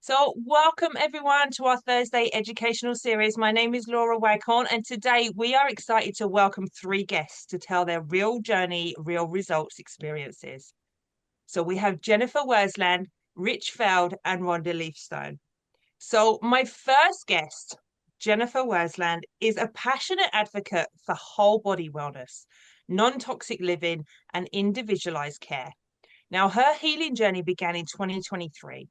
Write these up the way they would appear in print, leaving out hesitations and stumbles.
So, welcome everyone to our Thursday educational series. My name is Laura Waghorn, and today we are excited to welcome three guests to tell their real journey, real results experiences. So, we have Jennifer Wersland, Rich Feld, and Rhonda Leafstone. So, my first guest, Jennifer Wersland, is a passionate advocate for whole body wellness, non-toxic living, and individualized care. Now, her healing journey began in 2023.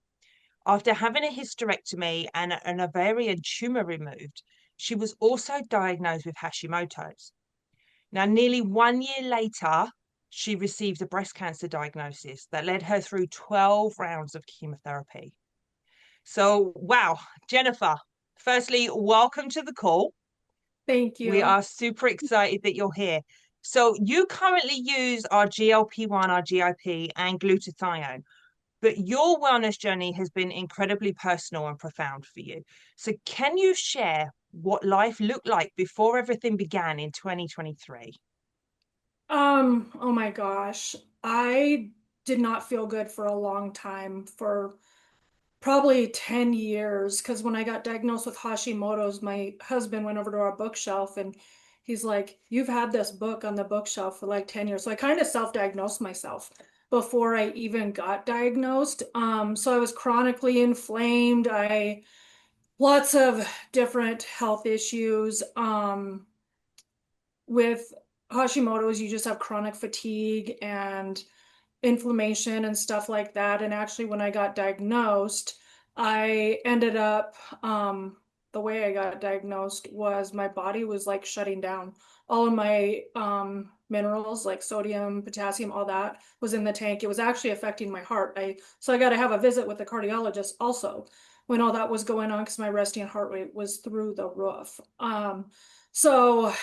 After having a hysterectomy and an ovarian tumor removed, she was also diagnosed with Hashimoto's. Now, nearly 1 year later, she received a breast cancer diagnosis that led her through 12 rounds of chemotherapy. So, wow, Jennifer, firstly, welcome to the call. Thank We you. are super excited that you're here. So, you currently use our GLP-1, our GIP, and glutathione. But your wellness journey has been incredibly personal and profound for you. So, can you share what life looked like before everything began in 2023? Oh my gosh. I did not feel good for a long time, for probably 10 years, because when I got diagnosed with Hashimoto's, my husband went over to our bookshelf and he's like, "You've had this book on the bookshelf for like 10 years." So I kind of self-diagnosed myself before I even got diagnosed. So I was chronically inflamed. I lots of different health issues. With Hashimoto's, you just have chronic fatigue and inflammation and stuff like that. And actually, when I got diagnosed, I ended up, the way I got diagnosed was my body was like shutting down. All of my minerals, like sodium, potassium, all that was in the tank. It was actually affecting my heart. So I got to have a visit with the cardiologist also when all that was going on because my resting heart rate was through the roof. So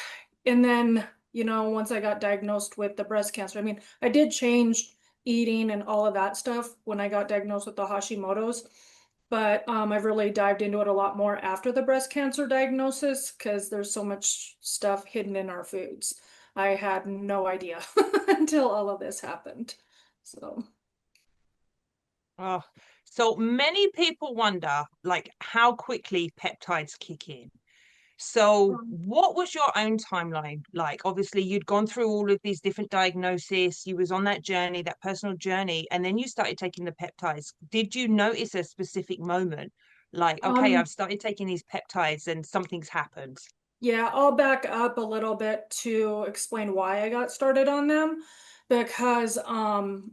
and then, once I got diagnosed with the breast cancer, I mean, I did change eating and all of that stuff when I got diagnosed with the Hashimoto's, but I've really dived into it a lot more after the breast cancer diagnosis because there's so much stuff hidden in our foods. I had no idea until all of this happened. So, Oh, so many people wonder, like, how quickly peptides kick in. So, um, what was your own timeline like? Obviously, you'd gone through all of these different diagnoses, you was on that journey, that personal journey, and then you started taking the peptides. Did you notice a specific moment? Like, okay, um, I've started taking these peptides and something's happened. Yeah, I'll back up a little bit to explain why I got started on them because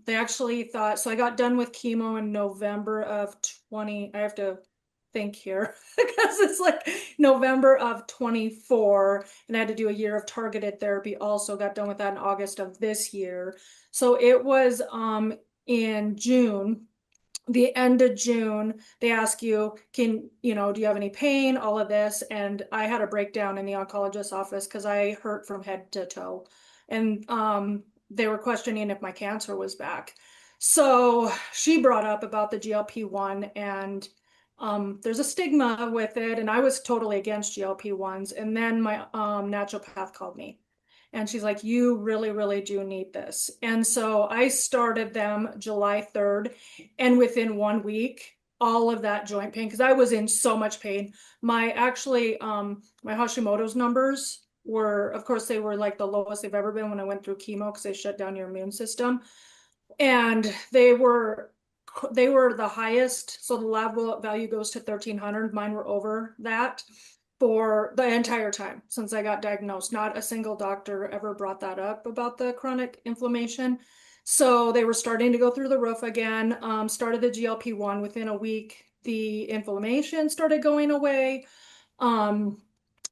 they actually thought so I got done with chemo in November of 20. I have to think here because it's like November of 24 and I had to do a year of targeted therapy also got done with that in August of this year. So it was in June, the end of June, they ask you, do you have any pain? All of this. And I had a breakdown in the oncologist's office because I hurt from head to toe. And they were questioning if my cancer was back. So she brought up about the GLP-1 and there's a stigma with it. And I was totally against GLP-1s. And then my naturopath called me and she's like, "You really, really do need this." And so I started them July 3rd. And within 1 week, all of that joint pain, because I was in so much pain. My Hashimoto's numbers were, of course, they were like the lowest they've ever been when I went through chemo because they shut down your immune system. And they were the highest. So the lab value goes to 1,300. Mine were over that for the entire time since I got diagnosed. Not a single doctor ever brought that up about the chronic inflammation. So they were starting to go through the roof again. Started the GLP-1 within a week. The inflammation started going away. Um,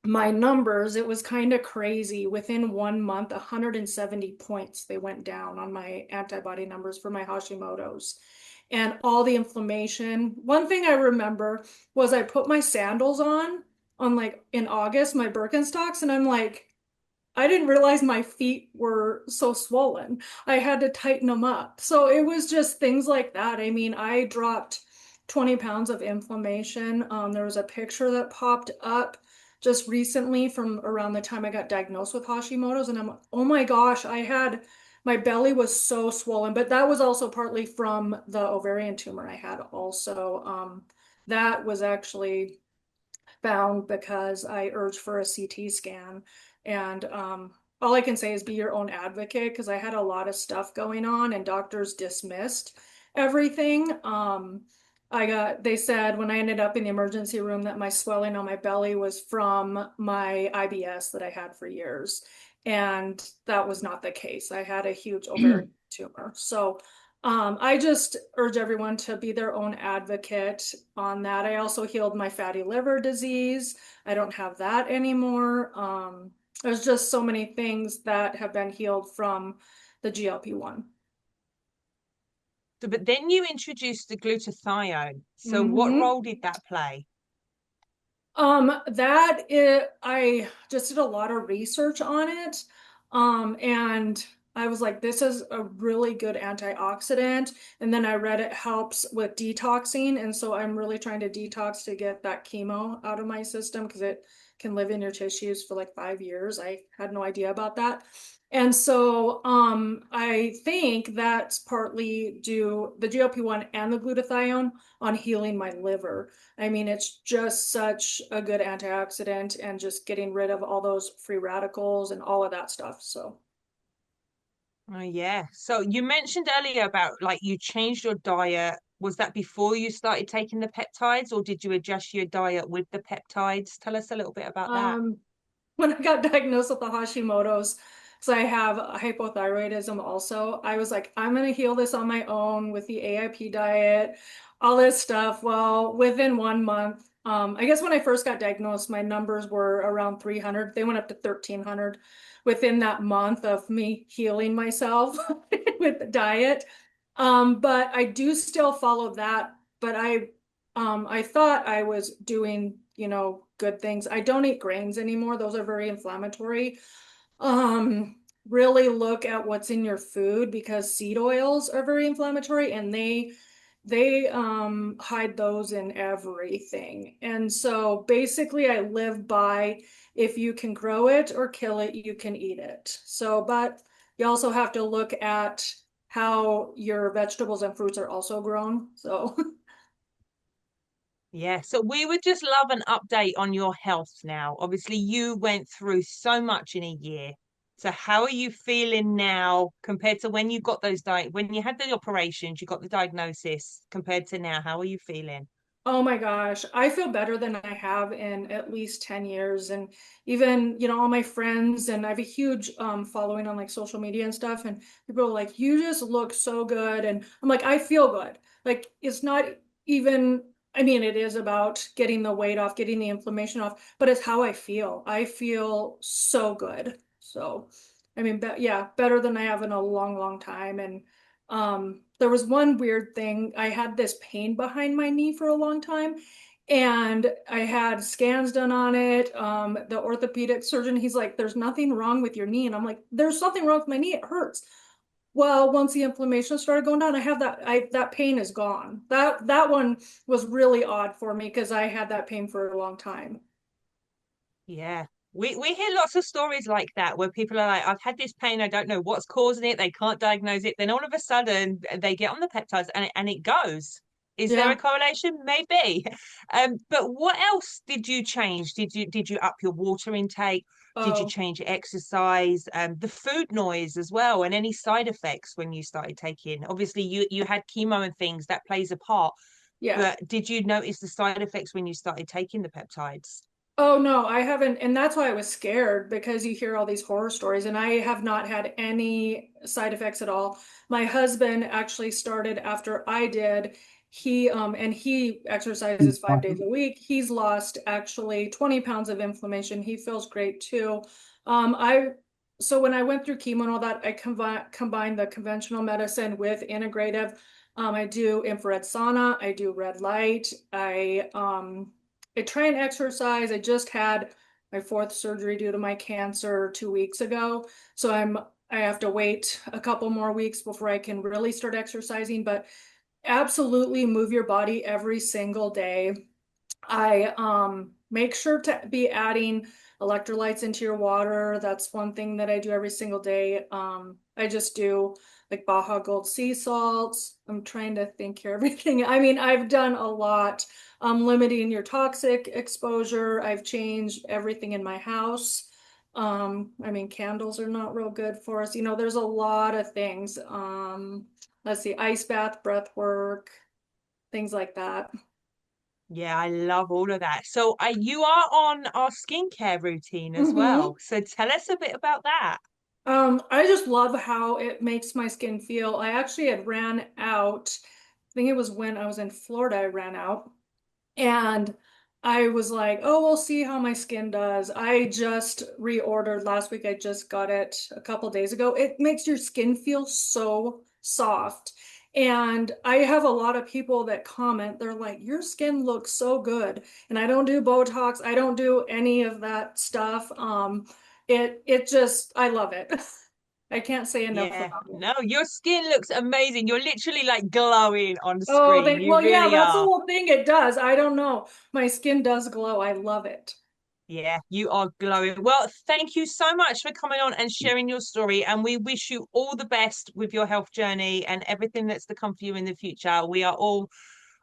my numbers, it was kind of crazy. Within 1 month, 170 points they went down on my antibody numbers for my Hashimoto's. And all the inflammation. One thing I remember was I put my sandals on like in August, my Birkenstocks, and I'm like, I didn't realize my feet were so swollen. I had to tighten them up. So it was just things like that. I mean, I dropped 20 pounds of inflammation. There was a picture that popped up just recently from around the time I got diagnosed with Hashimoto's, and oh my gosh, my belly was so swollen, but that was also partly from the ovarian tumor I had also. that was actually found because I urged for a CT scan. And all I can say is be your own advocate because I had a lot of stuff going on and doctors dismissed everything. They said when I ended up in the emergency room that my swelling on my belly was from my IBS that I had for years. And that was not the case. I had a huge ovarian tumor. So I just urge everyone to be their own advocate on that. I also healed my fatty liver disease. I don't have that anymore. There's just so many things that have been healed from the GLP-1. So, but then you introduced the glutathione. So what Mm-hmm. role did that play? I just did a lot of research on it. And I was like, this is a really good antioxidant. And then I read it helps with detoxing. And so I'm really trying to detox to get that chemo out of my system because it can live in your tissues for like 5 years. I had no idea about that. And so I think that's partly due the GLP-1 and the glutathione on healing my liver. I mean, it's just such a good antioxidant and just getting rid of all those free radicals and all of that stuff. So, Oh, yeah. So you mentioned earlier about like you changed your diet. Was that before you started taking the peptides, or did you adjust your diet with the peptides? Tell us a little bit about that. um, when I got diagnosed with the Hashimoto's, so I have hypothyroidism also. I was like, I'm gonna heal this on my own with the AIP diet, all this stuff. Well, within 1 month, I guess when I first got diagnosed, my numbers were around 300. They went up to 1300 within that month of me healing myself with the diet. But I do still follow that, but I thought I was doing, good things. I don't eat grains anymore. Those are very inflammatory. Um, really look at what's in your food because seed oils are very inflammatory and they hide those in everything. And so basically I live by if you can grow it or kill it, you can eat it. So, but you also have to look at how your vegetables and fruits are also grown. So Yeah, so we would just love an update on your health now. Obviously, you went through so much in a year. So how are you feeling now compared to when you got when you had the operations, you got the diagnosis compared to now? How are you feeling? oh my gosh, I feel better than I have in at least 10 years. And even, all my friends, and I have a huge following on like social media and stuff. And people are like, you just look so good. And I'm like, I feel good. Like, it's not even, I mean, it is about getting the weight off, getting the inflammation off, but it's how I feel. I feel so good. So, I mean, yeah, better than I have in a long, long time. And there was one weird thing. I had this pain behind my knee for a long time, and I had scans done on it. The orthopedic surgeon, he's like, "There's nothing wrong with your knee," and I'm like, "There's something wrong with my knee. It hurts." Well, once the inflammation started going down, I have that pain is gone. That one was really odd for me because I had that pain for a long time. Yeah. We hear lots of stories like that where people are like, I've had this pain, I don't know what's causing it, they can't diagnose it. Then all of a sudden they get on the peptides and it goes. Is there a Yeah. correlation? Maybe. But what else did you change? Did you up your water intake? Did you Oh, change your exercise? The food noise as well, and any side effects when you started taking? Obviously, you had chemo and things that plays a part, yeah. but did you notice the side effects when you started taking the peptides? Oh no, I haven't, and that's why I was scared because you hear all these horror stories, and I have not had any side effects at all. My husband actually started after I did. He exercises 5 days a week. He's lost actually 20 pounds of inflammation. He feels great too. I so when I went through chemo and all that, I combined the conventional medicine with integrative. I do infrared sauna. I do red light. I try and exercise. I just had my fourth surgery due to my cancer 2 weeks ago. So I have to wait a couple more weeks before I can really start exercising, but absolutely move your body every single day. I make sure to be adding electrolytes into your water. That's one thing that I do every single day. I just do like Baja Gold sea salts. I'm trying to think here everything. I mean, I've done a lot. Limiting your toxic exposure. I've changed everything in my house. I mean, candles are not real good for us. There's a lot of things. Let's see, ice bath, breath work, things like that. Yeah, I love all of that. So you are on our skincare routine as Hmm. well. So tell us a bit about that. I just love how it makes my skin feel. I actually had ran out. I think it was when I was in Florida, I ran out. And I was like, oh, we'll see how my skin does. I just reordered last week. I just got it a couple days ago. It makes your skin feel so soft. And I have a lot of people that comment, they're like, your skin looks so good. And I don't do Botox, I don't do any of that stuff. It just I love it. I can't say enough Yeah, about it. no, your skin looks amazing. You're literally like glowing on Oh, screen. You well, yeah, really that's the are. whole thing. It does. I don't know. My skin does glow. I love it. Yeah, you are glowing. Well, thank you so much for coming on and sharing your story. And we wish you all the best with your health journey and everything that's to come for you in the future. We are all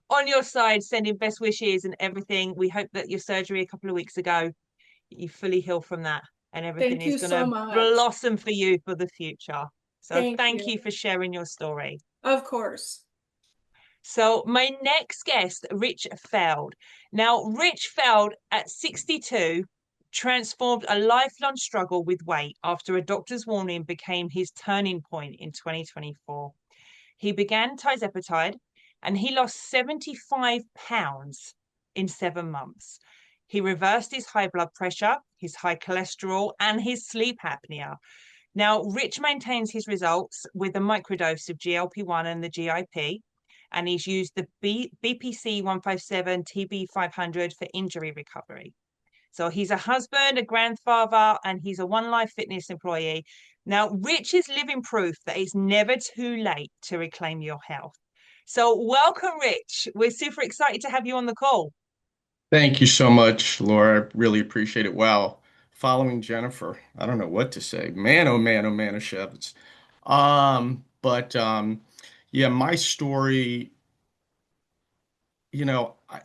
on your side, sending best wishes and everything. We hope that your surgery a couple of weeks ago, you fully heal from that and everything Thank is you going so to much. blossom for you for the future. So Thank thank you you. for sharing your story. Of course. So my next guest, Rich Feld. Now, Rich Feld at 62 transformed a lifelong struggle with weight after a doctor's warning became his turning point in 2024. He began tirzepatide and he lost 75 pounds in 7 months. He reversed his high blood pressure, his high cholesterol, and his sleep apnea. Now, Rich maintains his results with a microdose of GLP-1 and the GIP, and he's used the BPC 157 TB 500 for injury recovery. So he's a husband, a grandfather, and he's a One Life Fitness employee. Now, Rich is living proof that it's never too late to reclaim your health. So, welcome, Rich. We're super excited to have you on the call. Thank you so much, Laura. I really appreciate it. Wow. Following Jennifer, I don't know what to say. Man, oh man, oh man, of Shevitz. But yeah, my story,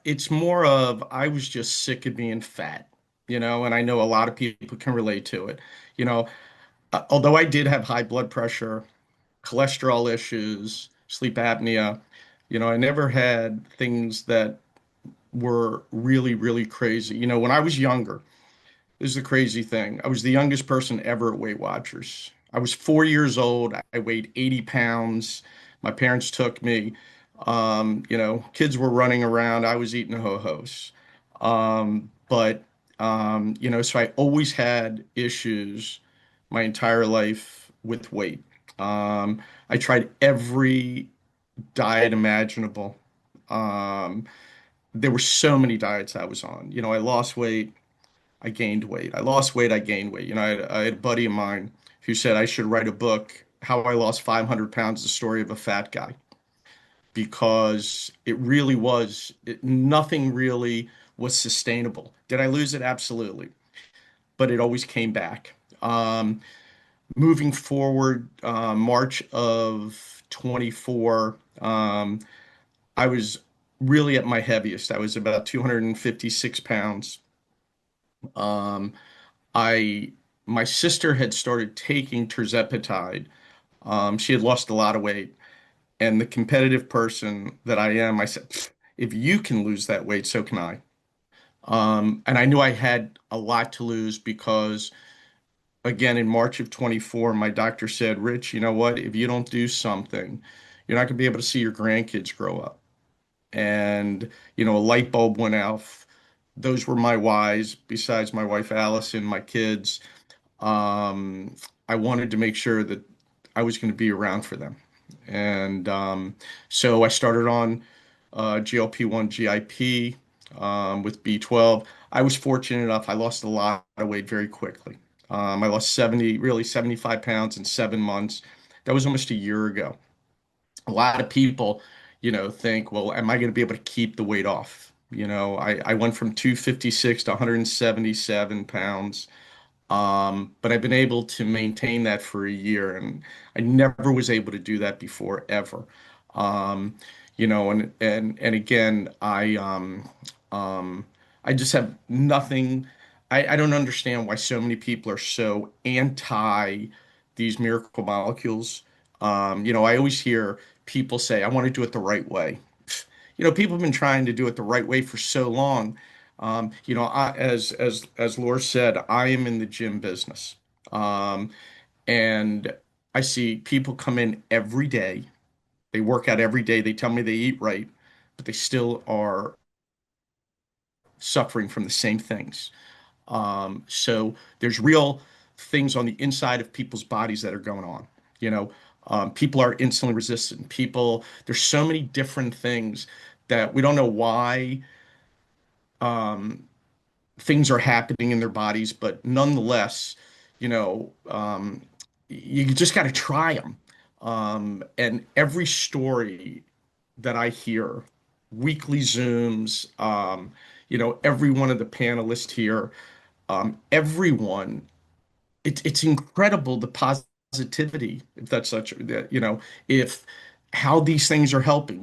it's more of I was just sick of being fat, and I know a lot of people can relate to it. You know, although I did have high blood pressure, cholesterol issues, sleep apnea, I never had things that were really, really crazy. When I was younger, this is the crazy thing. I was the youngest person ever at Weight Watchers. I was 4 years old. I weighed 80 pounds. My parents took me. Kids were running around. I was eating ho-hos. But so I always had issues my entire life with weight. I tried every diet imaginable. Um, there were so many diets I was on. I lost weight. I gained weight. I lost weight, I gained weight. I had a buddy of mine who said I should write a book, How I Lost 500 Pounds, the story of a fat guy, because it really was, nothing really was sustainable. Did I lose it? Absolutely. But it always came back. Moving forward, March of 24, I was really at my heaviest. I was about 256 pounds. Um, I my sister had started taking tirzepatide. She had lost a lot of weight, and the competitive person that I am, I said, if you can lose that weight, so can I. And I knew I had a lot to lose because, again, in March of 24, my doctor said, Rich, you know what? If you don't do something, you're not going to be able to see your grandkids grow up. And, a light bulb went off. Those were my whys, besides my wife Allison, my kids. um, I wanted to make sure that I was going to be around for them. And so I started on GLP-1 GIP with B12. I was fortunate enough, I lost a lot of weight very quickly. I lost 70, really 75 pounds in 7 months. That was almost a year ago. A lot of people, think, well, am I going to be able to keep the weight off? I went from 256 to 177 pounds. But I've been able to maintain that for a year, and I never was able to do that before ever. Um, and again, um, I just have nothing. I don't understand why so many people are so anti these miracle molecules. I always hear people say, "I want to do it the right way." People have been trying to do it the right way for so long. As Laura said, I am in the gym business, um, and I see people come in every day. They work out every day. They tell me they eat right, but they still are suffering from the same things. So there's real things on the inside of people's bodies that are going on. You know, people are insulin resistant. There's so many different things that we don't know why things are happening in their bodies, but nonetheless, you just got to try them. And every story that I hear, weekly Zooms, every one of the panelists here, everyone, it's incredible the positivity, if that's such, that, if how these things are helping.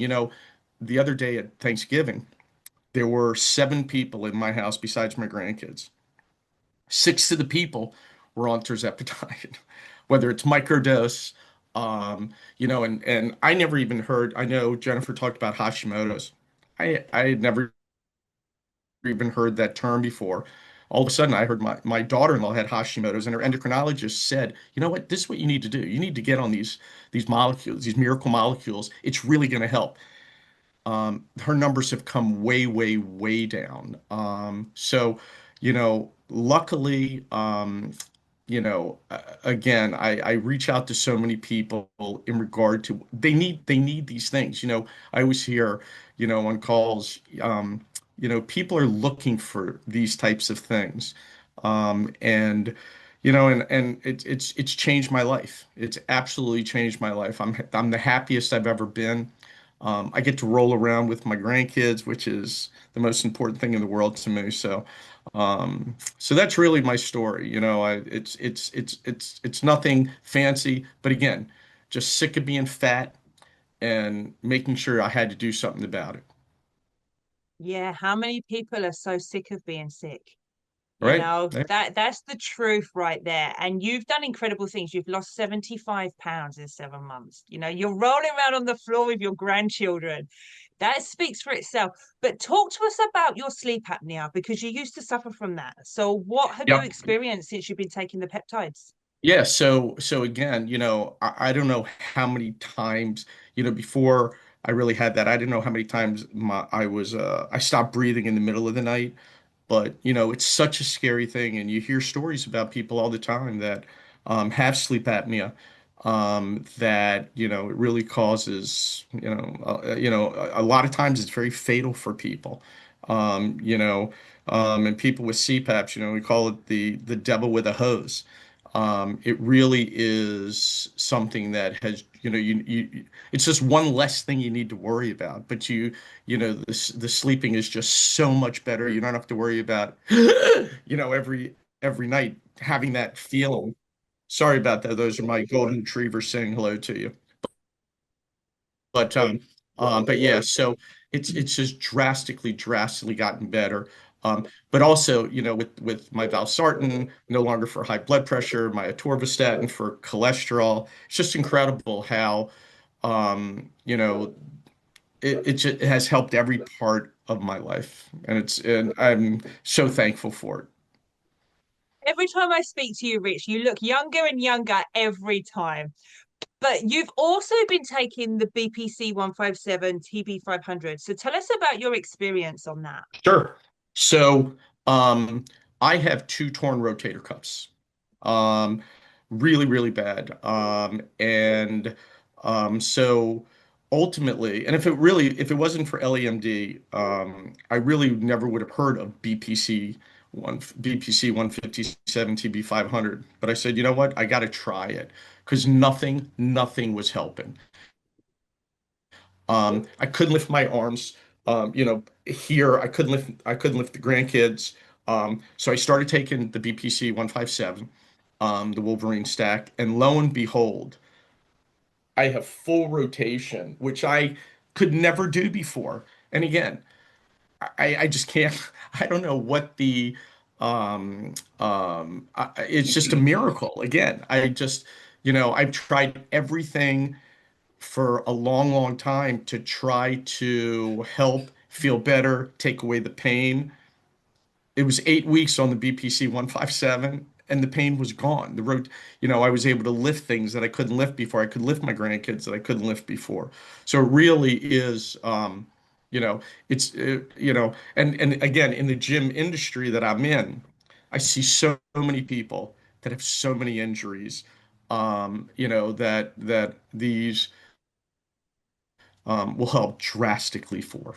The other day at Thanksgiving, there were 7 people in my house besides my grandkids. 6 of the people were on tirzepatide, whether it's microdose, and I never even heard. I know Jennifer talked about Hashimoto's. I had never even heard that term before. All of a sudden, I heard my daughter-in-law had Hashimoto's, and her endocrinologist said, "You know what? This is what you need to do. You need to get on these molecules, these miracle molecules. It's really going to help." Her numbers have come way, way, way down. Luckily, again, I reach out to so many people in regard to they need these things. I always hear, on calls, people are looking for these types of things. And it's changed my life. It's absolutely changed my life. I'm the happiest I've ever been. I get to roll around with my grandkids, which is the most important thing in the world to me. So that's really my story. It's nothing fancy, but again, just sick of being fat and making sure I had to do something about it. Yeah, how many people are so sick of being sick? All right? That's the truth right there. And you've done incredible things. You've lost 75 pounds in 7 months. You're rolling around on the floor with your grandchildren. That speaks for itself. But talk to us about your sleep apnea because you used to suffer from that. So what have you Yep. experienced since you've been taking the peptides? Yeah, so again, I don't know how many times, before I really had that, I didn't know how many times I stopped breathing in the middle of the night. But it's such a scary thing, and you hear stories about people all the time that have sleep apnea, that it really causes a lot of times it's very fatal for people. And people with CPAPs, we call it the devil with a hose. It really is something that has, it's just one less thing you need to worry about. But the sleeping is just so much better. You don't have to worry about, every night having that feeling. Sorry about that. Those are my golden retrievers saying hello to you. But yeah, so it's just drastically gotten better. But also, with my valsartan, no longer for high blood pressure, my atorvastatin for cholesterol. It's just incredible how, you know, it has helped every part of my life, and I'm so thankful for it. Every time I speak to you, Rich, you look younger and younger every time. But you've also been taking the BPC 157 TB 500. So tell us about your experience on that. Sure. So, I have 2 torn rotator cuffs. Um, really, really bad. So ultimately, and if it wasn't for LEMD, I really never would have heard of BPC 157 TB 500. But I said, you know what? I got to try it because nothing was helping. I couldn't lift my arms. Here I couldn't lift the grandkids. So I started taking the BPC 157, the Wolverine stack, and lo and behold, I have full rotation, which I could never do before. And again, I just can't. I don't know what it's just a miracle. Again, I've tried everything for a long, long time to try to help feel better, take away the pain. It was 8 weeks on the BPC 157 and the pain was gone. The road, I was able to lift things that I couldn't lift before. I could lift my grandkids that I couldn't lift before. So it really is, you know, and again, in the gym industry that I'm in, I see so many people that have so many injuries, that these will help drastically for.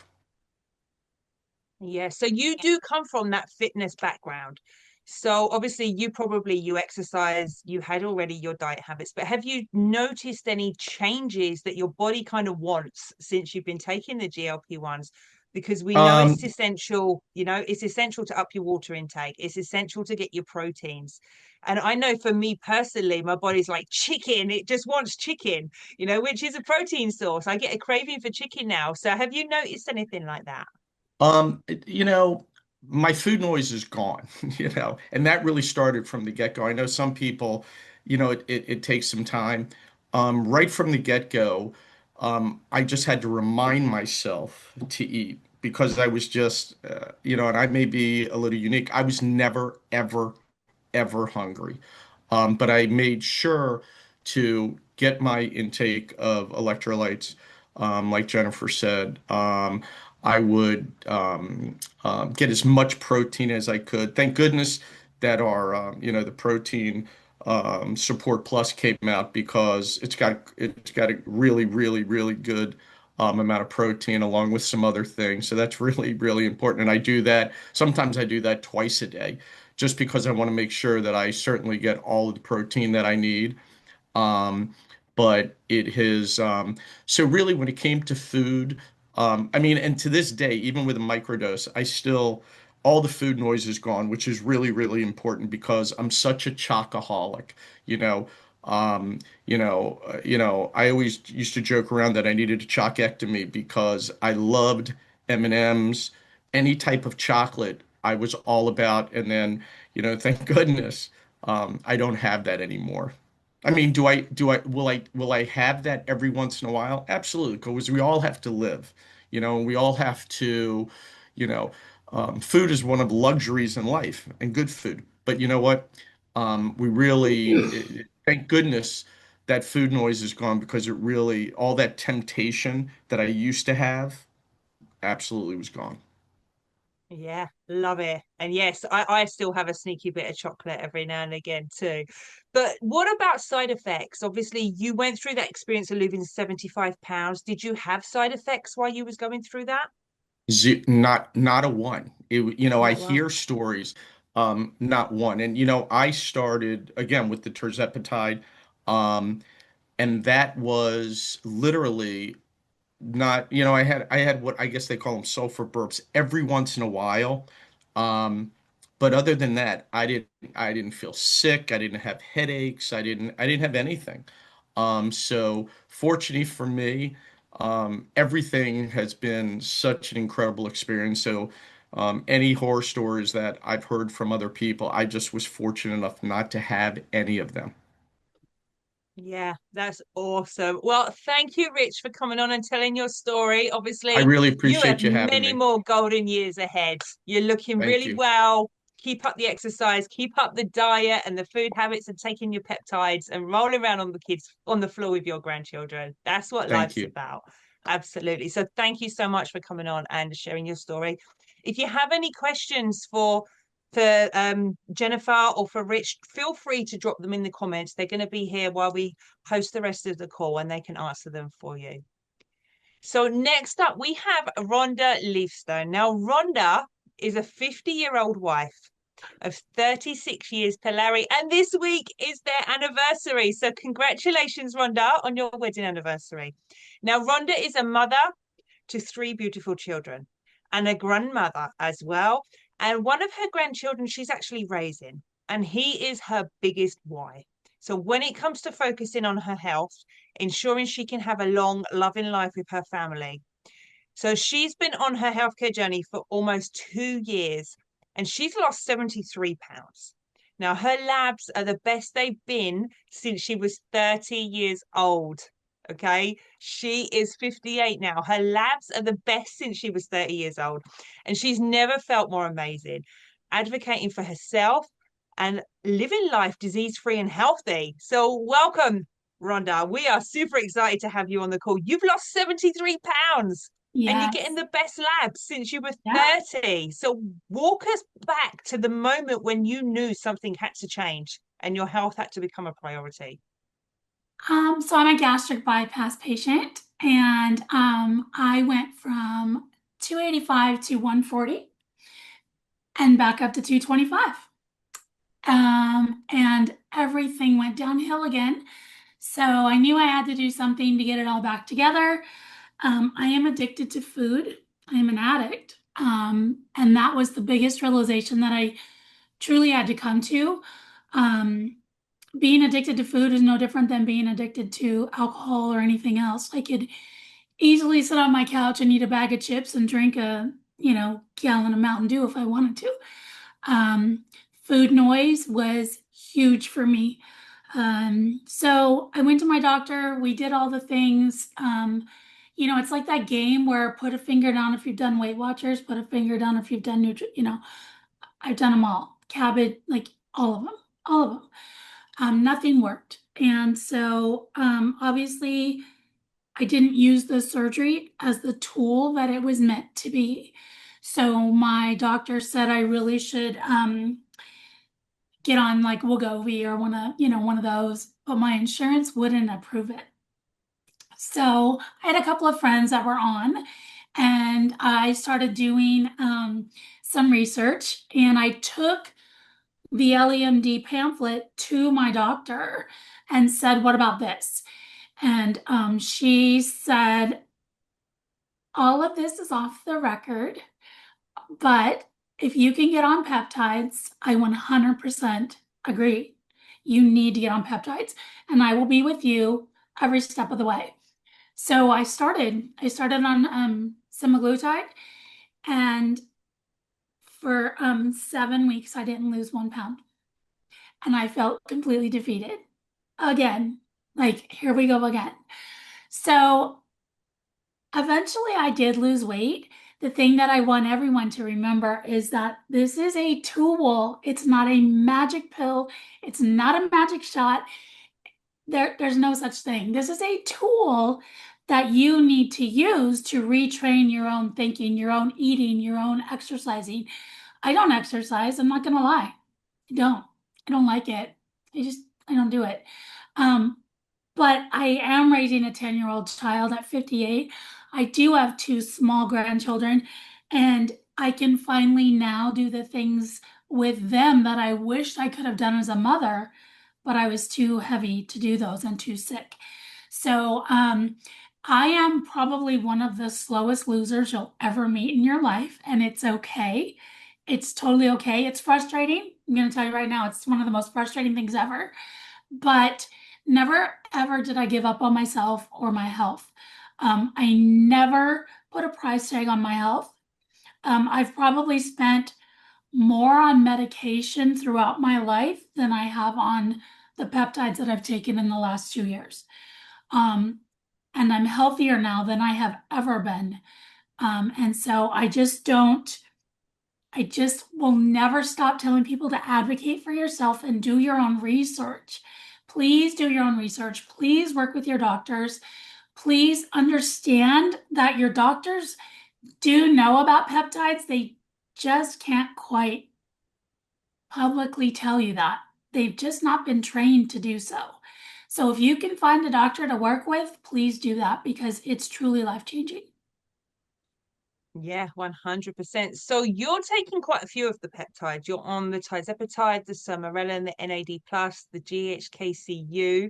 Yeah, so you do come from that fitness background. So obviously you exercise, you had already your diet habits, but have you noticed any changes that your body kind of wants since you've been taking the GLP-1s? Because we know it's Um, essential, it's essential to up your water intake. It's essential to get your proteins. And I know for me personally, my body's like chicken. It just wants chicken, which is a protein source. I get a craving for chicken now. So have you noticed anything like that? Um, you know, my food noise is gone, and that really started from the get-go. I know some people, it takes some time. Right from the get-go, I just had to remind myself to eat because I was just, and I may be a little unique. I was never, ever, ever hungry. But I made sure to get my intake of electrolytes, like Jennifer said. I would get as much protein as I could. Thank goodness that the protein support plus came out because it's got a really, really, really good amount of protein along with some other things. So that's really, really important. And I do that. Sometimes I do that twice a day just because I want to make sure that I certainly get all of the protein that I need. Um, but it has, so really when it came to food, I mean, and to this day, even with a microdose, all the food noise is gone, which is really, really important because I'm such a chocoholic, you know. I always used to joke around that I needed a chockectomy because I loved M&Ms, any type of chocolate I was all about. And then, thank goodness, I don't have that anymore. I mean, will I have that every once in a while? Absolutely, because we all have to live, we all have to, you know, food is one of the luxuries in life and good food. But you know what? We really, thank goodness that food noise is gone because all that temptation that I used to have absolutely was gone. Yeah, love it. And yes, I still have a sneaky bit of chocolate every now and again too. But what about side effects? Obviously, you went through that experience of losing 75 pounds. Did you have side effects while you was going through that? Not a one. I Not one. hear stories, not one. And I started again with the terzepatide, um, and that was literally not, I had what I guess they call them sulfur burps every once in a while. Um, but other than that, I didn't feel sick. I didn't have headaches. I didn't have anything. So fortunately for me, everything has been such an incredible experience. So any horror stories that I've heard from other people, I just was fortunate enough not to have any of them. Yeah, that's awesome. Well, thank you, Rich, for coming on and telling your story. I Obviously, really you have appreciate you having many me. more golden years ahead. You're looking Thank really you. well. Keep up the exercise, keep up the diet and the food habits and taking your peptides and rolling around on the floor with your grandchildren. That's what Thank life's you. about. Absolutely. So thank you so much for coming on and sharing your story. If you have any questions for Jennifer or for Rich, feel free to drop them in the comments. They're going to be here while we host the rest of the call and they can answer them for you. So next up, we have Rhonda Leafstone. Now, Rhonda is a 50-year-old wife of 36 years to Larry, and this week is their anniversary. So congratulations, Rhonda, on your wedding anniversary. Now, Rhonda is a mother to three beautiful children and a grandmother as well. And one of her grandchildren she's actually raising, and he is her biggest why. So when it comes to focusing on her health, ensuring she can have a long, loving life with her family. So she's been on her healthcare journey for almost 2 years, and she's lost 73 pounds. Now, her labs are the best they've been since she was 30 years old. Okay. She is 58 now. Her labs are the best since she was 30 years old. And she's never felt more amazing, advocating for herself and living life disease free and healthy. So, welcome, Rhonda. We are super excited to have you on the call. You've lost 73 pounds and you're getting Yes. the best labs since you were Yeah. 30. So, walk us back to the moment when you knew something had to change and your health had to become a priority. So I'm a gastric bypass patient, and I went from 285 to 140 and back up to 225. And everything went downhill again. So I knew I had to do something to get it all back together. I am addicted to food. I am an addict. And that was the biggest realization that I truly had to come to. Being addicted to food is no different than being addicted to alcohol or anything else. I could easily sit on my couch and eat a bag of chips and drink a, gallon of Mountain Dew if I wanted to. Um, Food noise was huge for me. So I went to my doctor. We did all the things. It's like that game where put a finger down if you've done Weight Watchers, put a finger down if you've done I've done them all. Cabbage, like all of them, all of them. Nothing worked. And so, obviously, I didn't use the surgery as the tool that it was meant to be. So my doctor said I really should get on like Wegovy or one of those, but my insurance wouldn't approve it. So I had a couple of friends that were on, and I started doing some research, and I took the EllieMD pamphlet to my doctor and said, "What about this?" And she said, "All of this is off the record, but if you can get on peptides, I 100% agree. You need to get on peptides, and I will be with you every step of the way." So I started. I started on semaglutide, and for 7 weeks, I didn't lose 1 pound. And I felt completely defeated again. Like, here we go again. So eventually I did lose weight. The thing that I want everyone to remember is that this is a tool. It's not a magic pill. It's not a magic shot. There's no such thing. This is a tool that you need to use to retrain your own thinking, your own eating, your own exercising. I don't exercise. I'm not going to lie. I don't. I don't like it. I don't do it. Um, but I am raising a 10-year-old child at 58. I do have two small grandchildren, and I can finally now do the things with them that I wished I could have done as a mother, but I was too heavy to do those and too sick. So, I am probably one of the slowest losers you'll ever meet in your life, and it's okay. It's totally okay. It's frustrating. I'm going to tell you right now, it's one of the most frustrating things ever. But never ever did I give up on myself or my health. I never put a price tag on my health. I've probably spent more on medication throughout my life than I have on the peptides that I've taken in the last 2 years. Um, and I'm healthier now than I have ever been. And so I just will never stop telling people to advocate for yourself and do your own research. Please do your own research. Please work with your doctors. Please understand that your doctors do know about peptides. They just can't quite publicly tell you that. They've just not been trained to do so. So if you can find a doctor to work with, please do that because it's truly life-changing. Yeah, 100%. So you're taking quite a few of the peptides. You're on the tirzepatide, the sermorelin, the NAD+, the GHKCU.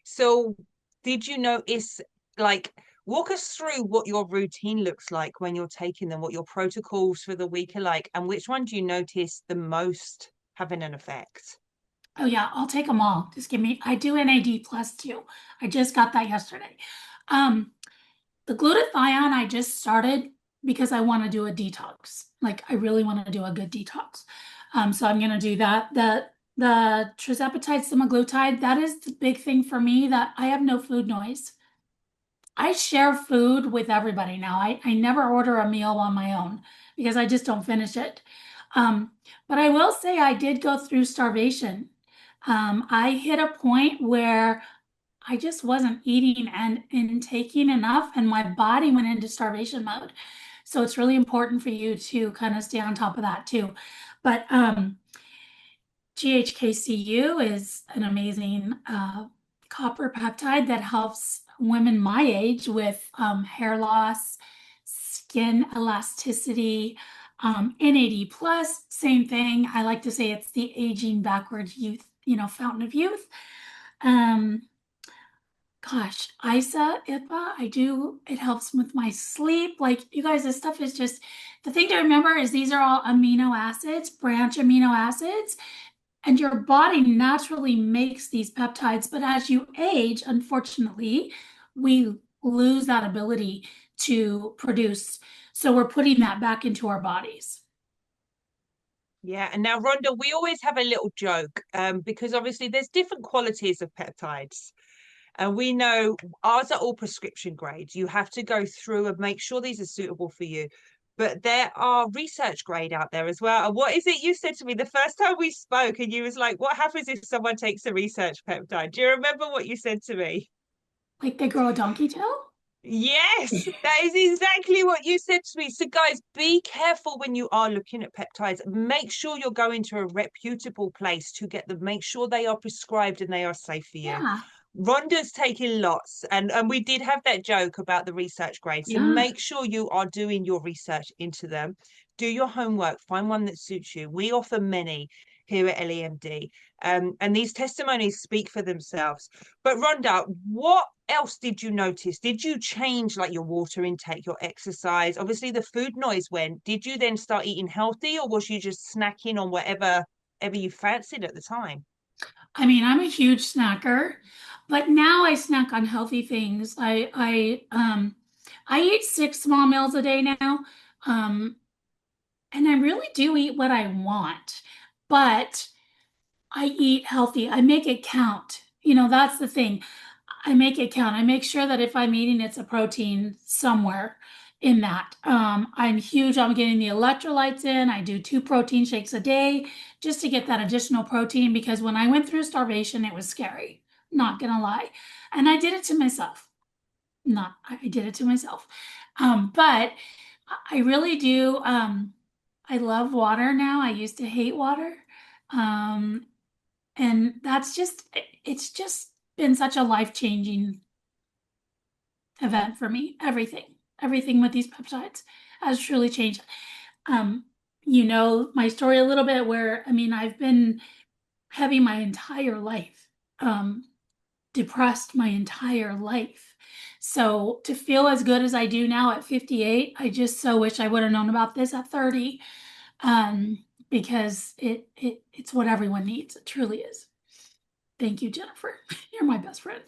So did you notice, like, Walk us through what your routine looks like when you're taking them, what your protocols for the week are like, and which one do you notice the most having an effect? Oh yeah, I'll take them all. Just give me, I do NAD plus too. I just got that yesterday. Um, the glutathione I just started because I want to do a detox. Like I really want to do a good detox. So I'm gonna do that. The trizepatide semaglutide, that is the big thing for me that I have no food noise. I share food with everybody now. I never order a meal on my own because I just don't finish it. Um, but I will say I did go through starvation. I hit a point where I just wasn't eating and taking enough, and my body went into starvation mode. So it's really important for you to kind of stay on top of that too. But GHKCU is an amazing copper peptide that helps women my age with hair loss, skin elasticity. NAD plus, same thing. I like to say it's the aging backwards youth, fountain of youth. Um, Gosh, ISA, IPA, I do. It helps with my sleep. Like, you guys, this stuff is just the thing to remember is these are all amino acids, branch amino acids, and your body naturally makes these peptides. But as you age, unfortunately, we lose that ability to produce. So we're putting that back into our bodies. Yeah, and now Rhonda, we always have a little joke, because obviously there's different qualities of peptides. And we know ours are all prescription grades. You have to go through and make sure these are suitable for you. But there are research grade out there as well. And what is it you said to me the first time we spoke? And you was like, what happens if someone takes a research peptide? Do you remember what you said to me? Like they grow a donkey tail? Yes, that is exactly what you said to me. So, guys, be careful when you are looking at peptides. Make sure you're going to a reputable place to get them. Make sure they are prescribed and they are safe for you. Yeah, Rhonda's taking lots, and we did have that joke about the research grade. So yeah. make sure you are doing your research into them. Do your homework, find one that suits you. We offer many here at EllieMD, and these testimonies speak for themselves. But Rhonda, what else did you notice? Did you change like your water intake, your exercise? Obviously, the food noise went. Did you then start eating healthy, or was you just snacking on whatever you fancied at the time? I mean, I'm a huge snacker, but now I snack on healthy things. I eat 6 small meals a day now. Um, and I really do eat what I want, but I eat healthy. I make it count. That's the thing. I make it count. I make sure that if I'm eating, it's a protein somewhere in that. I'm huge on getting the electrolytes in. I do 2 protein shakes a day just to get that additional protein because when I went through starvation, it was scary. Not gonna lie. And I did it to myself. Not, I did it to myself. But I really do. I love water now. I used to hate water. Um, and it's just been such a life-changing event for me. Everything with these peptides has truly changed. Um, my story a little bit where, I mean, I've been heavy my entire life, um, depressed my entire life. So to feel as good as I do now at 58, I just so wish I would have known about this at 30. Because it's what everyone needs. It truly is. Thank you, Jennifer. You're my best friend.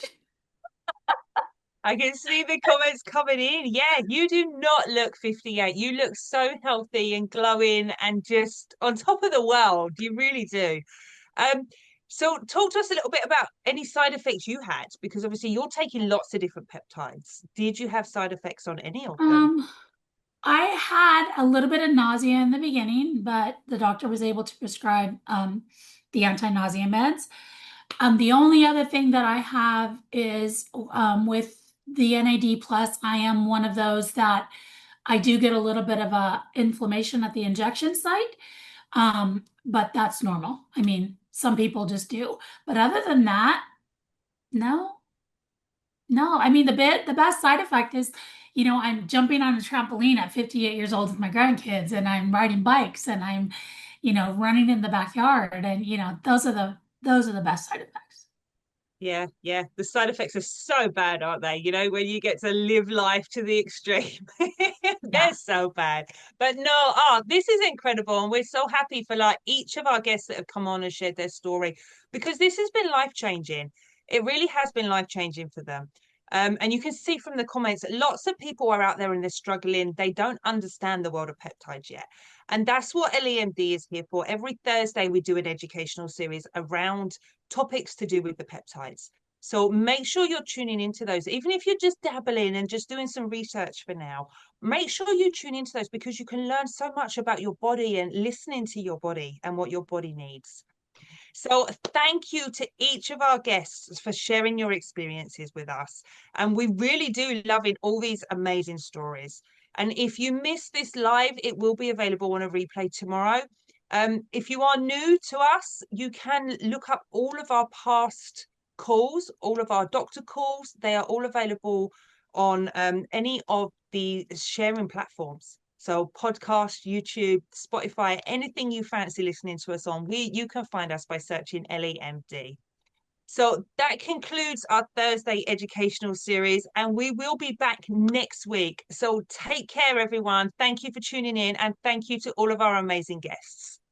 I can see the comments coming in. Yeah, you do not look 58. You look so healthy and glowing and just on top of the world. You really do. Um, so talk to us a little bit about any side effects you had, because obviously you're taking lots of different peptides. Did you have side effects on any of them? Um, I had a little bit of nausea in the beginning, but the doctor was able to prescribe the anti-nausea meds. The only other thing that I have is with the NAD plus, I am one of those that I do get a little bit of a inflammation at the injection site. But that's normal. I mean, some people just do. But other than that, no, no. I mean, the best side effect is, I'm jumping on a trampoline at 58 years old with my grandkids, and I'm riding bikes, and I'm, running in the backyard, and those are the best side effects. Yeah. The side effects are so bad, aren't they? You know, when you get to live life to the extreme, Yeah. they're so bad. But no, this is incredible. And we're so happy for like each of our guests that have come on and shared their story, because this has been life-changing. It really has been life-changing for them. And you can see from the comments that lots of people are out there and they're struggling. They don't understand the world of peptides yet. And that's what EllieMD is here for. Every Thursday, we do an educational series around topics to do with the peptides. So make sure you're tuning into those. Even if you're just dabbling and just doing some research for now, make sure you tune into those, because you can learn so much about your body and listening to your body and what your body needs. So thank you to each of our guests for sharing your experiences with us. And we really do love in all these amazing stories. And if you missed this live, it will be available on a replay tomorrow. If you are new to us, you can look up all of our past calls, all of our doctor calls. They are all available on any of the sharing platforms. So podcast, YouTube, Spotify, anything you fancy listening to us on, you can find us by searching EllieMD. So that concludes our Thursday educational series, and we will be back next week. So take care, everyone. Thank you for tuning in, and thank you to all of our amazing guests.